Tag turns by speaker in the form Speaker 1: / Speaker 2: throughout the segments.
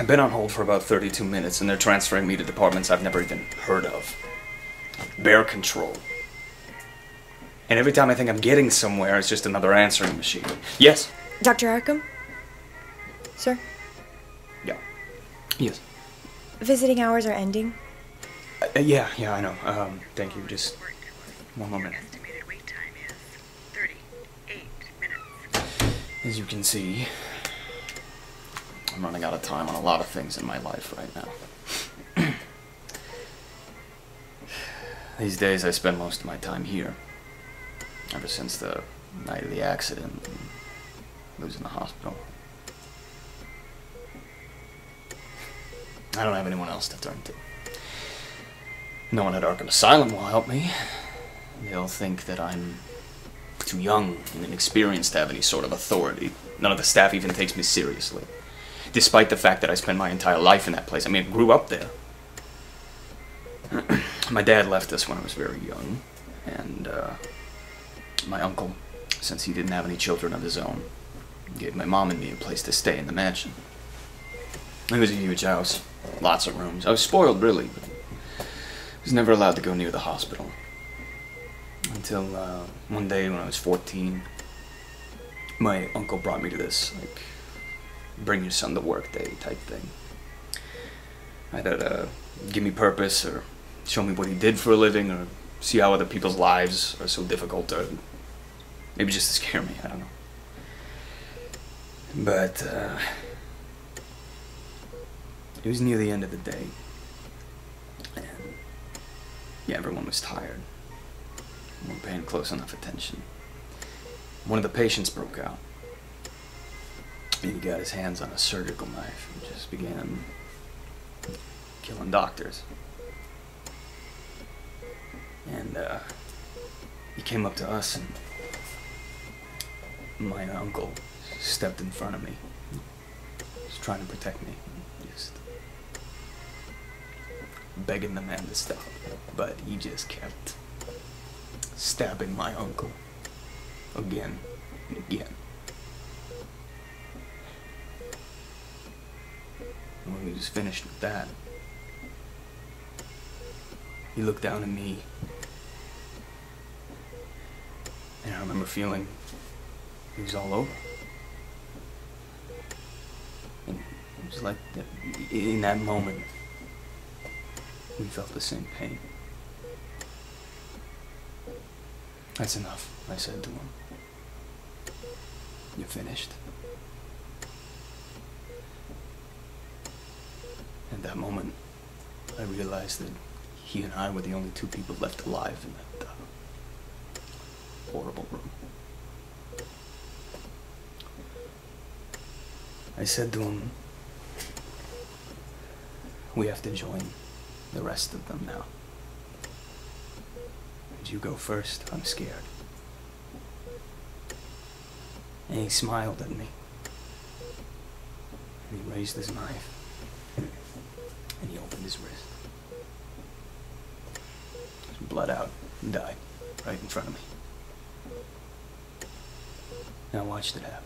Speaker 1: I've been on hold for about 32 minutes, and they're transferring me to departments I've never even heard of. Bear control. And every time I think I'm getting somewhere, it's just another answering machine. Yes?
Speaker 2: Dr. Arkham? Sir?
Speaker 1: Yeah. Yes.
Speaker 2: Visiting hours are ending.
Speaker 1: Yeah, I know. Thank you. Just one moment.
Speaker 3: Estimated wait time is 38 minutes.
Speaker 1: As you can see, I'm running out of time on a lot of things in my life right now. These days I spend most of my time here. Ever since the night of the accident and losing the hospital. I don't have anyone else to turn to. No one at Arkham Asylum will help me. They'll think that I'm too young and inexperienced to have any sort of authority. None of the staff even takes me seriously. Despite the fact that I spent my entire life in that place. I mean, I grew up there. My dad left us when I was very young. And, my uncle, since he didn't have any children of his own, gave my mom and me a place to stay in the mansion. It was a huge house. Lots of rooms. I was spoiled, really, but I was never allowed to go near the hospital. Until, one day when I was 14, my uncle brought me to this, like, bring your son to work day type thing. Either give me purpose, or show me what he did for a living, or see how other people's lives are so difficult, or maybe just to scare me, I don't know. But, it was near the end of the day. And, yeah, everyone was tired. We weren't paying close enough attention. One of the patients broke out. And he got his hands on a surgical knife and just began killing doctors. And, he came up to us, and my uncle stepped in front of me. He was trying to protect me. Just begging the man to stop. But he just kept stabbing my uncle. Again and again. And when he was finished with that, he looked down at me. And I remember feeling it was all over. And it was like that, in that moment, we felt the same pain. That's enough, I said to him. You're finished. At that moment, I realized that he and I were the only two people left alive in that horrible room. I said to him, we have to join the rest of them now. Would you go first? I'm scared. And he smiled at me. And he raised his knife. And he opened his wrist. There's blood out and died right in front of me. And I watched it happen.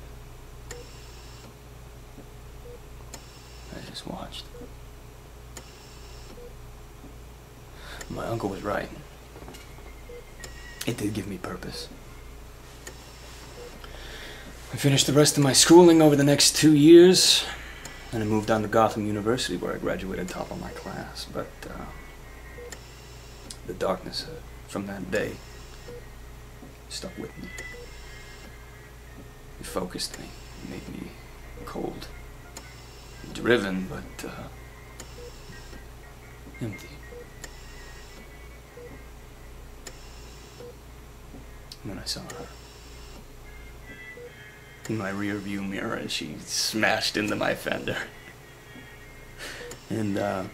Speaker 1: I just watched. My uncle was right. It did give me purpose. I finished the rest of my schooling over the next 2 years, and I moved on to Gotham University, where I graduated top of my class. But the darkness from that day stuck with me. It focused me. It made me cold. Driven, but empty. And then I saw her in my rear view mirror, and she smashed into my fender. And as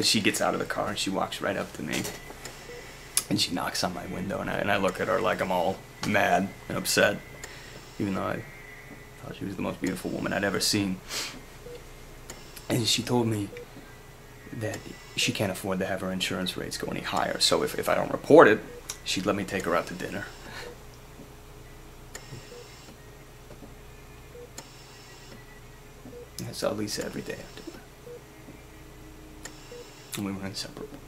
Speaker 1: she gets out of the car, and she walks right up to me, and she knocks on my window, and I look at her like I'm all mad and upset, even though I thought she was the most beautiful woman I'd ever seen. And she told me that she can't afford to have her insurance rates go any higher, so if I don't report it, she'd let me take her out to dinner. I saw Lisa every day after that. And we were inseparable.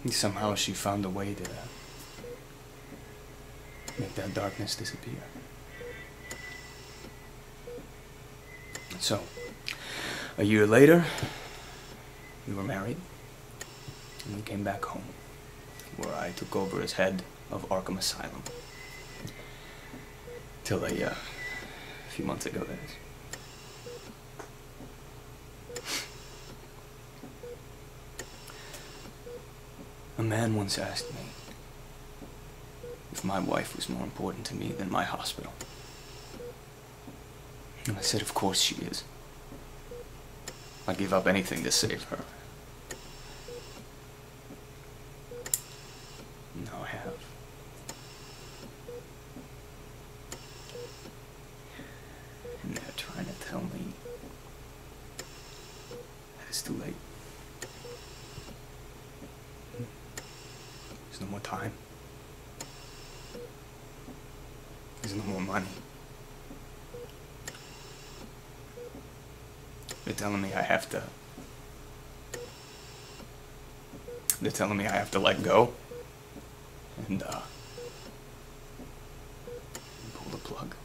Speaker 1: And somehow she found a way to make that darkness disappear. So, a year later, we were married, and we came back home, where I took over as head of Arkham Asylum. Till a few months ago, that is. A man once asked me if my wife was more important to me than my hospital. And I said, of course she is. I'd give up anything to save her. Now I have. And they're trying to tell me that it's too late. There's no more time. There's no more money. They're telling me I have to... They're telling me I have to let go. And, pull the plug.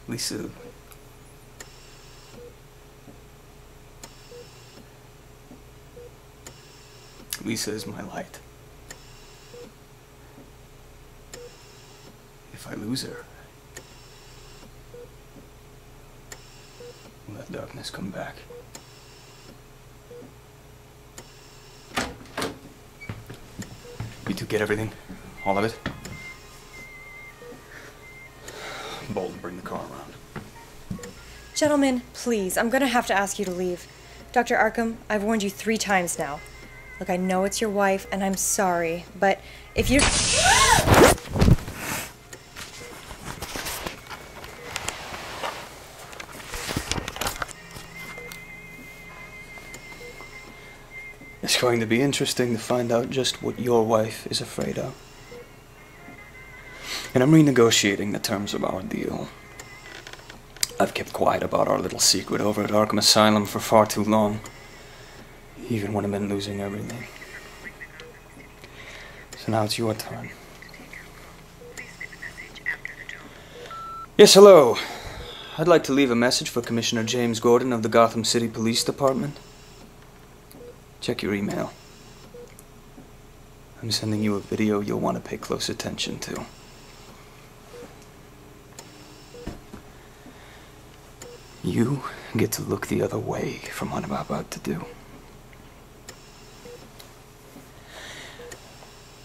Speaker 1: Lisa... Lisa is my light. If I lose her, will that darkness come back? You two get everything? All of it? Bolton, bring the car around.
Speaker 2: Gentlemen, please, I'm gonna have to ask you to leave. Dr. Arkham, I've warned you 3 times now. Look, I know it's your wife, and I'm sorry, but if you're...
Speaker 1: It's going to be interesting to find out just what your wife is afraid of. And I'm renegotiating the terms of our deal. I've kept quiet about our little secret over at Arkham Asylum for far too long. Even when I've been losing everything. So now it's your turn. Yes, hello. I'd like to leave a message for Commissioner James Gordon of the Gotham City Police Department. Check your email. I'm sending you a video you'll want to pay close attention to. You get to look the other way from what I'm about to do.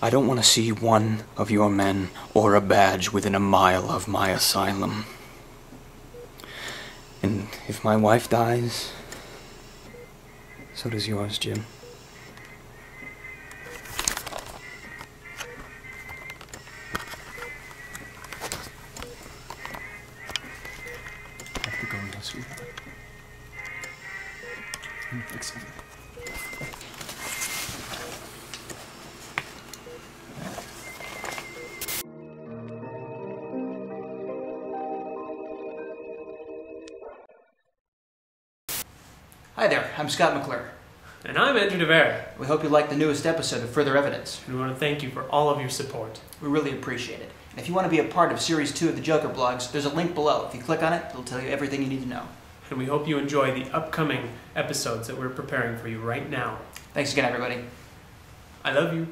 Speaker 1: I don't want to see one of your men or a badge within a mile of my asylum. And if my wife dies, so does yours, Jim. I have to go now, sweetheart. I'm gonna fix everything.
Speaker 4: Hi there, I'm Scott McClure.
Speaker 5: And I'm Andrew Devera.
Speaker 4: We hope you liked the newest episode of Further Evidence.
Speaker 5: We want to thank you for all of your support.
Speaker 4: We really appreciate it. And if you want to be a part of Series 2 of the Joker blogs, there's a link below. If you click on it, it'll tell you everything you need to know.
Speaker 5: And we hope you enjoy the upcoming episodes that we're preparing for you right now.
Speaker 4: Thanks again, everybody.
Speaker 5: I love you.